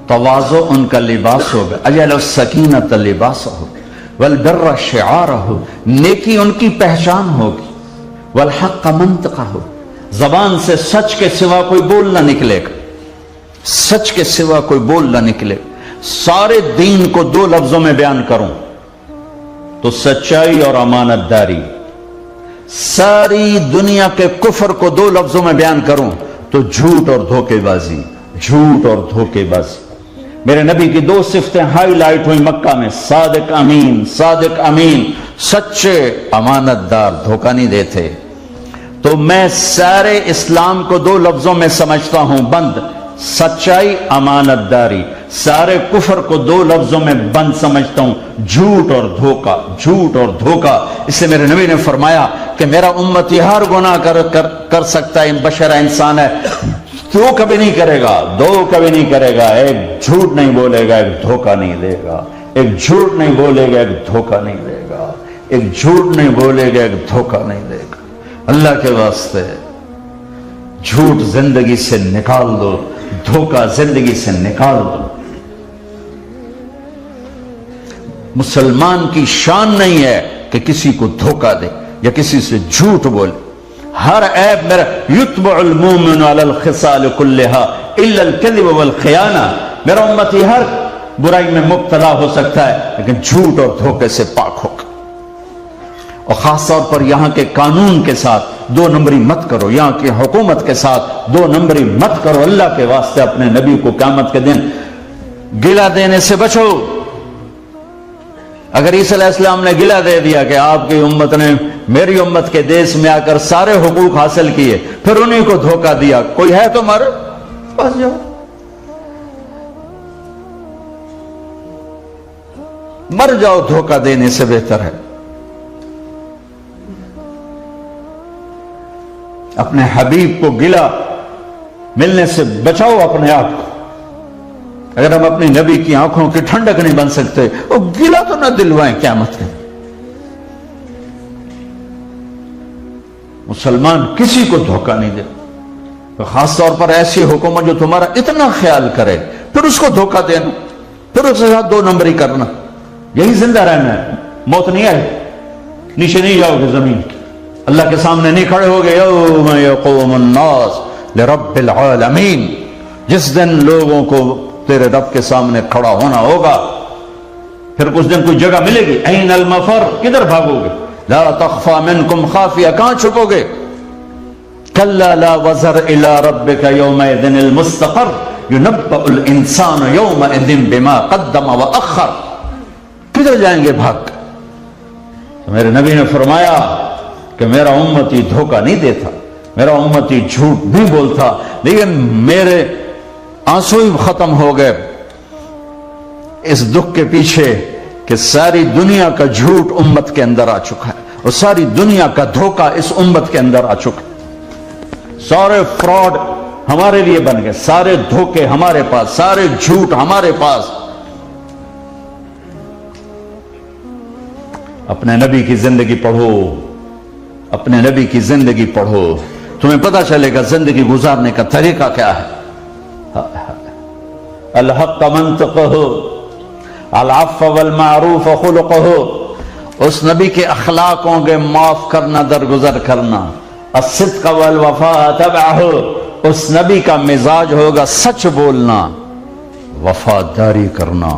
تواضع ان کا لباس ہوگا، اجعل السکینۃ لباسہ والبر شعارہ، نیکی ان کی پہچان ہوگی، والحق منطقہ، زبان سے سچ کے سوا کوئی بول نہ نکلے گا، سچ کے سوا کوئی بول نہ نکلے گا۔ سارے دین کو 2 لفظوں میں بیان کروں تو سچائی اور امانت داری، ساری دنیا کے کفر کو 2 لفظوں میں بیان کروں تو جھوٹ اور دھوکے بازی، جھوٹ اور دھوکے بازی۔ میرے نبی کی 2 صفتیں ہائی لائٹ ہوئی مکہ میں، صادق امین، صادق امین، سچے امانت دار، دھوکہ نہیں دیتے۔ تو میں سارے اسلام کو 2 لفظوں میں سمجھتا ہوں بند، سچائی، امانت داری۔ سارے کفر کو 2 لفظوں میں بند سمجھتا ہوں، جھوٹ اور دھوکہ، جھوٹ اور دھوکہ۔ اس سے میرے نبی نے فرمایا کہ میرا امتی ہر گناہ کر سکتا ہے، بشر انسان ہے، 2 کبھی نہیں کرے گا، 2 کبھی نہیں کرے گا، ایک جھوٹ نہیں بولے گا، ایک دھوکہ نہیں دے گا، ایک جھوٹ نہیں بولے گا، ایک دھوکہ نہیں دے گا، ایک جھوٹ نہیں بولے گا، ایک دھوکہ نہیں دے گا۔ اللہ کے واسطے جھوٹ زندگی سے نکال دو، دھوکہ زندگی سے نکال دو۔ مسلمان کی شان نہیں ہے کہ کسی کو دھوکہ دے یا کسی سے جھوٹ بولے۔ ہر عیب میرا، یتبع المومن علی الخصال کلہا الا الکذب والخیانہ، میرا امتی ہر برائی میں مبتلا ہو سکتا ہے لیکن جھوٹ اور دھوکے سے پاک ہوگا۔ اور خاص طور پر یہاں کے قانون کے ساتھ 2 نمبری مت کرو، یہاں کی حکومت کے ساتھ 2 نمبری مت کرو۔ اللہ کے واسطے اپنے نبی کو قیامت کے دن گلہ دینے سے بچو۔ اگر عیسی علیہ السلام نے گلہ دے دیا کہ آپ کی امت نے میری امت کے دیس میں آ کر سارے حقوق حاصل کیے، پھر انہیں کو دھوکہ دیا، کوئی ہے تو مر پاس جاؤ، مر جاؤ، دھوکہ دینے سے بہتر ہے۔ اپنے حبیب کو گلہ ملنے سے بچاؤ اپنے آپ کو۔ اگر ہم اپنی نبی کی آنکھوں کی ٹھنڈک نہیں بن سکتے، وہ گلہ تو نہ دلوائیں قیامت میں۔ مسلمان کسی کو دھوکہ نہیں دے، خاص طور پر ایسی حکومت جو تمہارا اتنا خیال کرے، پھر اس کو دھوکہ دینا، پھر اس کے ساتھ 2 نمبری کرنا، یہی زندہ رہنا ہے۔ موت نہیں آئی، نیچے نہیں جاؤ گے زمین کی، اللہ کے سامنے نہیں کھڑے ہوگے۔ یوم یقوم الناس لرب العالمین، جس دن لوگوں کو تیرے رب کے سامنے کھڑا ہونا ہوگا، پھر کچھ دن کوئی جگہ ملے گی، این المفر، کدھر بھاگو گے؟ لا تخفى منکم خافیہ، کہاں چھپو گے؟ کلا لا وزر الى ربک یومئذ المستقر، ينبأ الانسان یومئذ بما قدم واخر، کدھر جائیں گے بھاگ؟ تو میرے نبی نے فرمایا کہ میرا امتی دھوکہ نہیں دیتا، میرا امتی جھوٹ نہیں بولتا، لیکن میرے آنسو ہی ختم ہو گئے اس دکھ کے پیچھے کہ ساری دنیا کا جھوٹ امت کے اندر آ چکا ہے، اور ساری دنیا کا دھوکہ اس امت کے اندر آ چکا ہے۔ سارے فراڈ ہمارے لیے بن گئے، سارے دھوکے ہمارے پاس، سارے جھوٹ ہمارے پاس۔ اپنے نبی کی زندگی پڑھو، اپنے نبی کی زندگی پڑھو، تمہیں پتہ چلے گا زندگی گزارنے کا طریقہ کیا ہے۔ الحق منطقہ، العفو والمعروف خلقہ، اس نبی کے اخلاق ہوں گے معاف کرنا، درگزر کرنا۔ الصدق والوفاء تبعہ، اس نبی کا مزاج ہوگا سچ بولنا، وفاداری کرنا،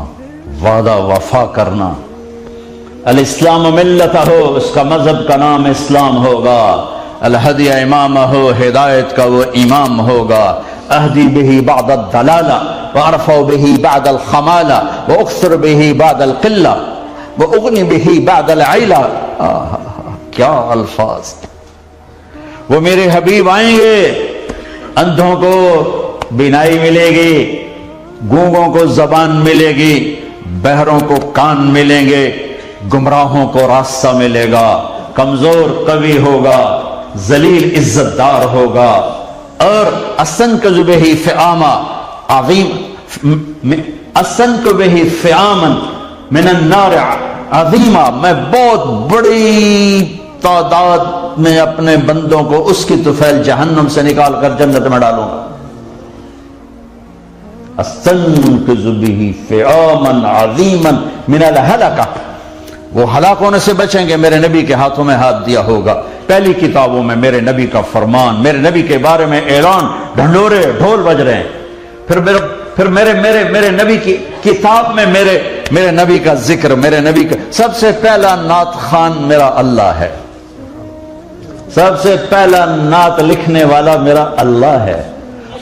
وعدہ وفا کرنا۔ الاسلام ملتہ، اس کا مذہب کا نام اسلام ہوگا۔ الہدی امامہ، ہدایت کا وہ امام ہوگا۔ اہدی بہ بعد الدلالہ وارفع بہ بعد الخمالہ واکثر بہ بعد القلہ واغنی بہ بعد العیلہ۔ کیا الفاظ! وہ میرے حبیب آئیں گے، اندھوں کو بینائی ملے گی، گونگوں کو زبان ملے گی، بہروں کو کان ملیں گے، گمراہوں کو راستہ ملے گا، کمزور قوی ہوگا، ذلیل عزت دار ہوگا۔ اور استنقذ بہ فئامہ عظیم، استنقذ بہ فئاما من النار عظیمہ، میں بہت بڑی تعداد میں اپنے بندوں کو اس کی طفیل جہنم سے نکال کر جنت میں ڈالوں گا۔ استنقذ به فعاما عظیما من الہلکہ، وہ ہلاک ہونے سے بچیں گے میرے نبی کے ہاتھوں میں ہاتھ دیا ہوگا۔ پہلی کتابوں میں میرے نبی کا فرمان، میرے نبی کے بارے میں اعلان، ڈھنڈورے ڈھول بج رہے ہیں۔ پھر میرے نبی کی کتاب میں میرے نبی کا ذکر، میرے نبی کا سب سے پہلا نعت خوان میرا اللہ ہے، سب سے پہلا نعت لکھنے والا میرا اللہ ہے،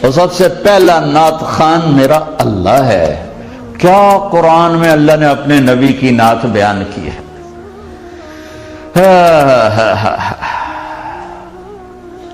اور سب سے پہلا نعت خوان میرا اللہ ہے۔ کیا قرآن میں اللہ نے اپنے نبی کی نعت بیان کی ہے۔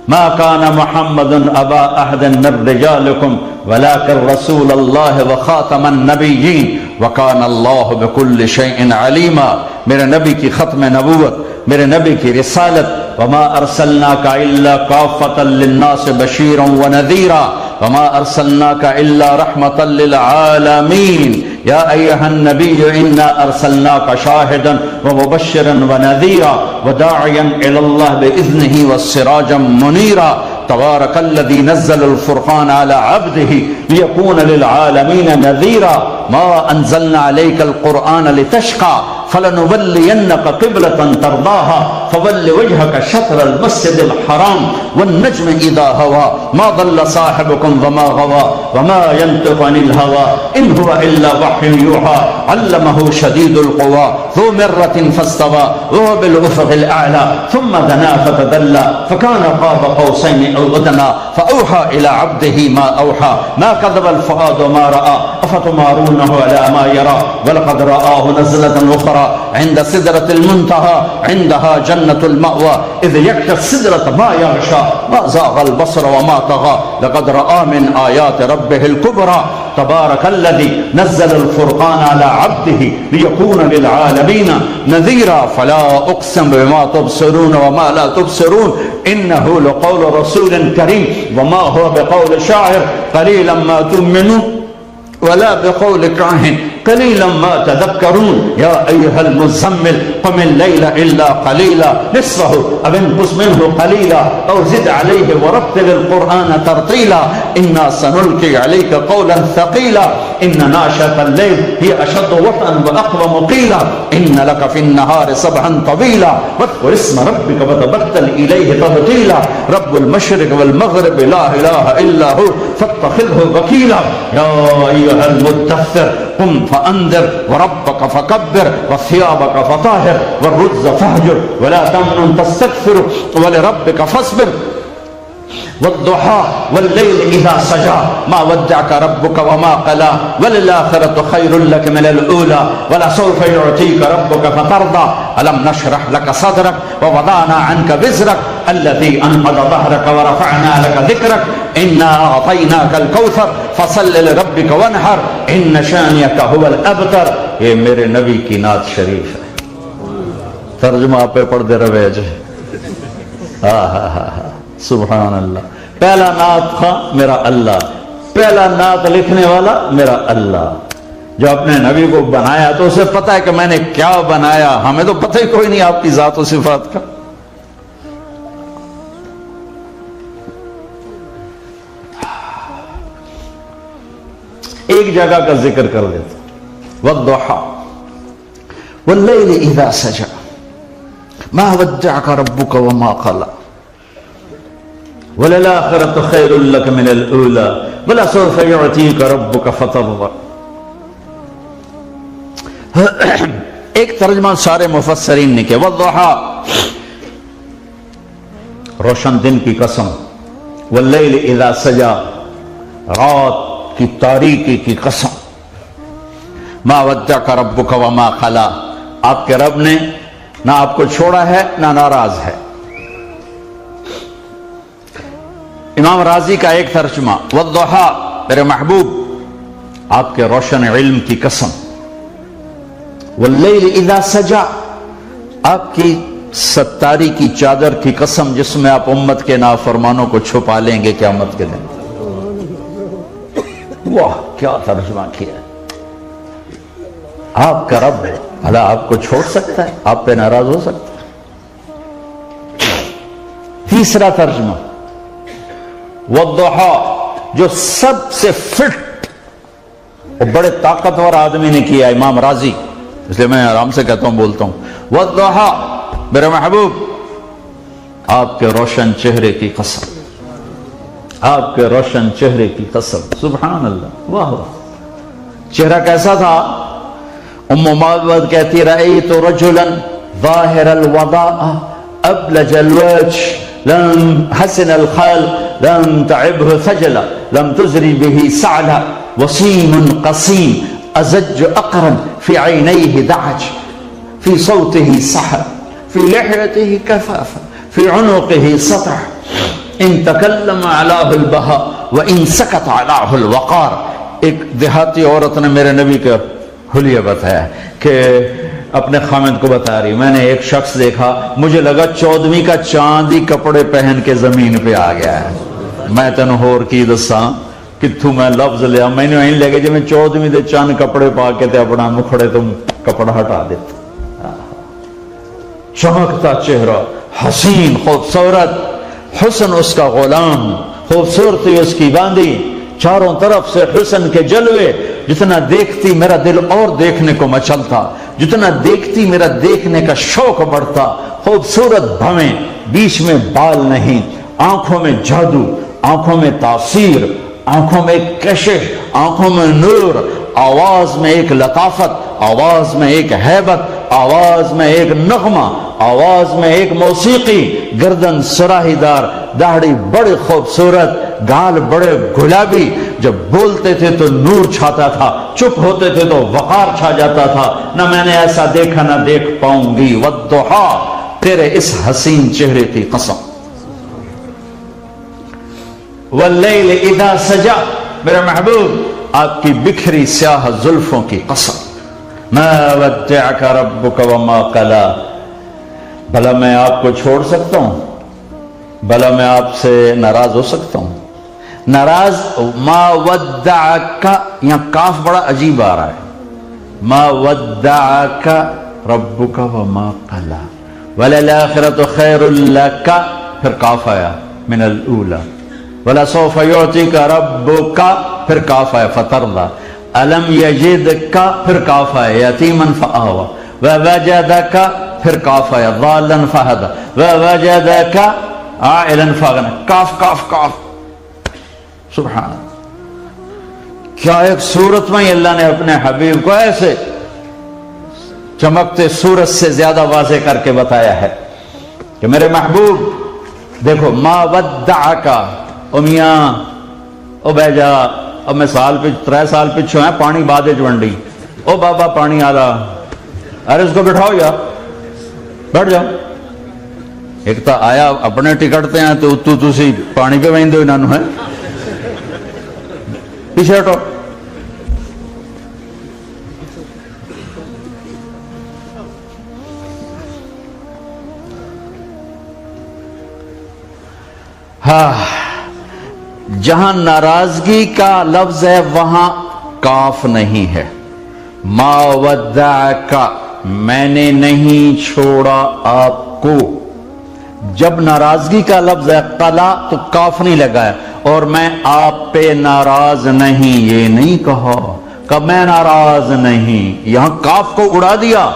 ما كان محمد ابا احد من رجالكم ولكن رسول الله وخاتم النبيين وكان الله بكل شيء عليما۔ میرے نبی کی ختم نبوت، میرے نبی کی رسالت، وما ارسلناك الا كافة للناس بشيرا ونذيرا وما ارسلناك الا رحمة للعالمين يا ايها النبي انا ارسلناك شاهدا ومبشرا ونذيرا وداعيا الى الله باذنه والسراجا منيرا تبارك الذي نزل الفرقان على عبده ليكون للعالمين نذيرا ما انزلنا عليك القرآن لتشقى فلنولينك قبلة ترضاها فول وجهك شطر المسجد الحرام والنجم إذا هوى ما ضل صاحبكم وما غوى وما ينطق عن الهوى إن هو إلا وحي يوحى علمه شديد القوى ذو مرة فاستوى وهو بالأفق الأعلى ثم دنا فتدلى فكان قاب قوسين أو أدنى فأوحى إلى عبده ما أوحى ما كذب الفؤاد ما رأى أفتمارونه على ما يرى ولقد رآه نزلة أخرى عند سدرة المنتهى عندها جنة المأوى إذ يغشى السدرة ما يغشى ما زاغ البصر وما طغى لقد رأى من آيات ربه الكبرى تبارك الذي نزل الفرقان على عبده ليكون للعالمين نذيرا فلا أقسم بما تبصرون وما لا تبصرون إنه لقول رسول كريم وما هو بقول شاعر قليلا ما تؤمنون ولا بقول كاهن قليلا ما تذكرون يا أيها المزمل قم الليل إلا قليلا نصفه أو انقص منه قليلا أو زد عليه ورتل القرآن ترتيلا إنا سنلقي عليك قولا ثقيلا إن ناشئة الليل هي أشد وطئا وأقوم قيلا إن لك في النهار سبحا طويلا واذكر اسم ربك وتبتل إليه تبتيلا رب المشرق والمغرب لا إله إلا هو فاتخذه وكيلا يا أيها المدثر قم فأنذر وربك فكبر وثيابك فطهر والرجز فاهجر ولا تمنن تستكثر ولربك فاصبر والضحى والليل إذا سجى ما ودعك ربك وما قلى وللآخرة خير لك من الأولى ولسوف يعطيك ربك فترضى ألم نشرح لك صدرك ووضعنا عنك وزرك الذي أنقض ظهرك ورفعنا لك ذكرك إنا أعطيناك الكوثر فصل لربك وانحر إن شانئك هو الأبتر۔ یہ میرے نبی کی نعت شریف ہے، ترجمہ آپ پہ پڑھ دے رہے جی۔ سبحان اللہ۔ پہلا نعت خواں میرا اللہ، پہلا نعت لکھنے والا میرا اللہ۔ جو اپنے نبی کو بنایا تو اسے پتہ ہے کہ میں نے کیا بنایا، ہمیں تو پتہ ہی کوئی نہیں آپ کی ذات و صفات کا۔ ایک جگہ کا ذکر کر لیتا، والضحى والليل إذا سجى ما ودعك ربك وما قلى وللآخرة خير لك من الأولى ولسوف يعطيك ربك فترضى۔ ایک ترجمہ سارے مفسرین نے کیا، والضحى روشن دن کی قسم، واللیل اذا سجا رات کی تاریکی کی قسم، ما ودعک ربک وما قلی، آپ کے رب نے نہ آپ کو چھوڑا ہے نہ ناراض ہے۔ امام راضی کا ایک ترجمہ، والضحى میرے محبوب آپ کے روشن علم کی قسم، واللیل اذا سجا آپ کی ستاری کی چادر کی قسم جس میں آپ امت کے نافرمانوں کو چھپا لیں گے قیامت کے دن۔ واہ کیا ترجمہ کیا ہے۔ آپ کا رب ہے، بھلا آپ کو چھوڑ سکتا ہے، آپ پہ ناراض ہو سکتا ہے۔ تیسرا ترجمہ، والضحى جو سب سے فٹ وہ بڑے طاقتور آدمی نے کیا، امام رازی، اس لیے میں آرام سے کہتا ہوں، بولتا ہوں والضحیٰ، میرے محبوب آپ کے روشن چہرے کی قسم، آپ کے روشن چہرے کی قسم، سبحان اللہ، واہ واہ۔ چہرہ کیسا تھا؟ ام معبد کہتی رأیت رجلا ظاہر الوضاء ابلج الوجه لم حسن الخلق لم تعبه ثجلا لم تزري به سعلا وسيم قصيم أزج أقرن في عينيه دعج في صوته سحر في لحيته كفافة في عنقه سطع إن تكلم علاه البهاء وإن سكت علاه الوقار۔ ایک دیہاتی عورت نے میرے نبی کا حلیہ بتایا کہ اپنے خامد کو بتا رہی، میں نے ایک شخص دیکھا، مجھے لگا 14ویں کا چاند ہی کپڑے پہن کے زمین پہ آ گیا ہے۔ میں تینوں ہور کی دساں کتھوں میں لفظ لیا، میں نے وہیں لگے جی میں 14ویں دے چاند کپڑے پا کے تے اپنا مکھڑے تم کپڑا ہٹا دیتا۔ چمکتا چہرہ، حسین، خوبصورت، حسن اس کا غلام، خوبصورتی اس کی باندھی، چاروں طرف سے حسن کے جلوے، جتنا دیکھتی میرا دل اور دیکھنے کو مچلتا، جتنا دیکھتی میرا دیکھنے کا شوق بڑھتا۔ خوبصورت بھویں، بیچ میں بال نہیں، آنکھوں میں جادو، آنکھوں میں تاثیر، آنکھوں میں ایک کشش، آنکھوں میں نور، آواز میں ایک لطافت، آواز میں ایک ہیبت، آواز میں ایک نغمہ، آواز میں ایک موسیقی، گردن سراہی دار، داڑھی بڑے خوبصورت، گال بڑے گلابی، جب بولتے تھے تو نور چھاتا تھا، چپ ہوتے تھے تو وقار چھا جاتا تھا۔ نہ میں نے ایسا دیکھا نہ دیکھ پاؤں گی، والضحیٰ، تیرے اس حسین چہرے کی قسم، واللیل اذا سجا، میرے محبوب آپ کی بکھری سیاہ زلفوں کی قسم، ما ودعک ربک وما قلا، بھلا میں آپ کو چھوڑ سکتا ہوں؟ بھلا میں آپ سے ناراض ہو سکتا ہوں؟ ناراض، ما ودعک، یہاں کاف بڑا عجیب آ رہا ہے، ما ودعک ربک وما قلا، وللآخرۃ خیر لک، پھر کاف آیا من الاولی، وَلَسَوْفَ يُعْتِكَ رَبُّكَ، پھر کاف آیا فَتَرْضَى، أَلَمْ يَجِدْكَ، پھر کاف آیا یتیماً فَآوَى، وَوَجَدَكَ، پھر کاف آیا ضَالًّا فَهَدَى، وَوَجَدَكَ عَائِلًا فَأَغْنَى، کاف کاف کاف، سبحان اللہ۔ کیا ایک صورت میں اللہ نے اپنے حبیب کو ایسے چمکتے سورج سے زیادہ واضح کر کے بتایا ہے کہ میرے محبوب دیکھو، ما ودعک، او میاں، او بہ جا، اب میں سال پہ 3 سال پچھو ہیں، پانی بادے چونڈی، او بابا پانی آ رہا، ارے اس کو بٹھاؤ یار، بیٹھ جاؤ۔ ایک تا آیا اپنے ٹکٹتے ہیں تو تسی پانی پہ وہیں دو انہوں ہے، پیچھے ہٹو۔ ہاں، جہاں ناراضگی کا لفظ ہے وہاں کاف نہیں ہے۔ ما ودعک، میں نے نہیں چھوڑا آپ کو۔ جب ناراضگی کا لفظ ہے قلا تو کاف نہیں لگا ہے، اور میں آپ پہ ناراض نہیں، یہ نہیں کہا کہ میں ناراض نہیں، یہاں کاف کو اڑا دیا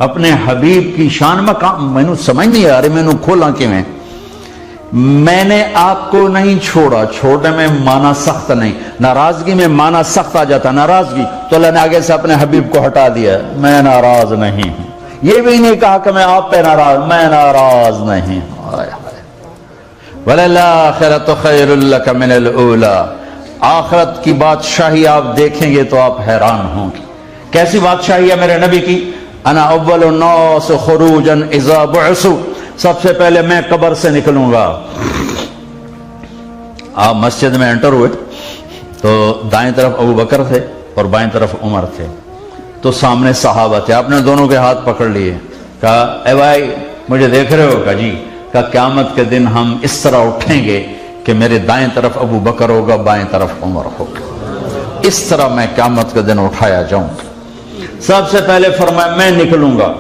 اپنے حبیب کی شان میں۔ میں نے سمجھ نہیں آ رہی، میں نے کھولا کیویں، میں نے آپ کو نہیں چھوڑا، چھوڑنے میں معنی سخت نہیں، ناراضگی میں معنی سخت آ جاتا، ناراضگی تو اللہ نے آگے سے اپنے حبیب کو ہٹا دیا، میں ناراض نہیں ہوں۔ یہ بھی نہیں کہا کہ میں آپ پہ ناراض، میں ناراض نہیں ہوں۔ وَلَلْآخِرَةُ خَيْرٌ لَكَ مِنَ الْأُولَى، آخرت کی بادشاہی آپ دیکھیں گے تو آپ حیران ہوں گے۔ کیسی بادشاہی ہے میرے نبی کی؟ انا اول الناس خروجا اذا بعثوا، سب سے پہلے میں قبر سے نکلوں گا۔ آپ مسجد میں انٹر ہوئے تو دائیں طرف ابو بکر تھے اور بائیں طرف عمر تھے، تو سامنے صحابہ تھے، آپ نے دونوں کے ہاتھ پکڑ لیے، کہا اے بھائی مجھے دیکھ رہے ہو؟ کہا جی۔ کہا قیامت کے دن ہم اس طرح اٹھیں گے کہ میرے دائیں طرف ابو بکر ہوگا، بائیں طرف عمر ہوگا، اس طرح میں قیامت کے دن اٹھایا جاؤں گا۔ سب سے پہلے فرمایا میں نکلوں گا،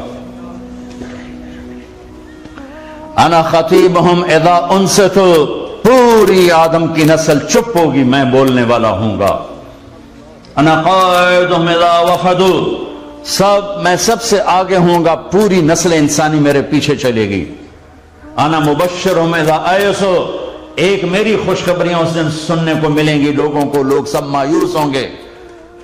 انا خطیبہم اذا انصتوا، پوری آدم کی نسل چپ ہوگی، میں بولنے والا ہوں گا۔ انا قائدہم اذا وفدوا، میں سب سے آگے ہوں گا، پوری نسل انسانی میرے پیچھے چلے گی۔ انا مبشرہم اذا آیسوا، ایک میری خوشخبریاں اس دن سننے کو ملیں گی لوگوں کو، لوگ سب مایوس ہوں گے۔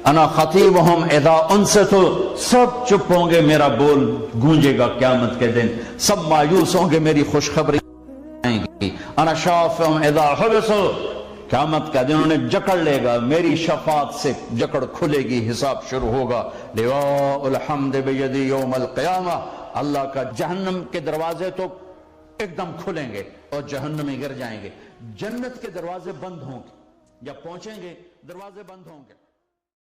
انا خطیبہم اذا انصتوا، سب چپ ہوں گے، میرا بول گونجے گا قیامت کے دن، سب مایوس ہوں گے، میری خوشخبری آئیں گی۔ انا شافعہم اذا حبسوا، قیامت کا دن انہیں جکڑ لے گا، میری شفاعت سے جکڑ کھلے گی، حساب شروع ہوگا۔ لواء الحمد بیدی یوم القیامہ، اللہ کا جہنم کے دروازے تو ایک دم کھلیں گے اور جہنمی گر جائیں گے، جنت کے دروازے بند ہوں گے، جب پہنچیں گے دروازے بند ہوں گے۔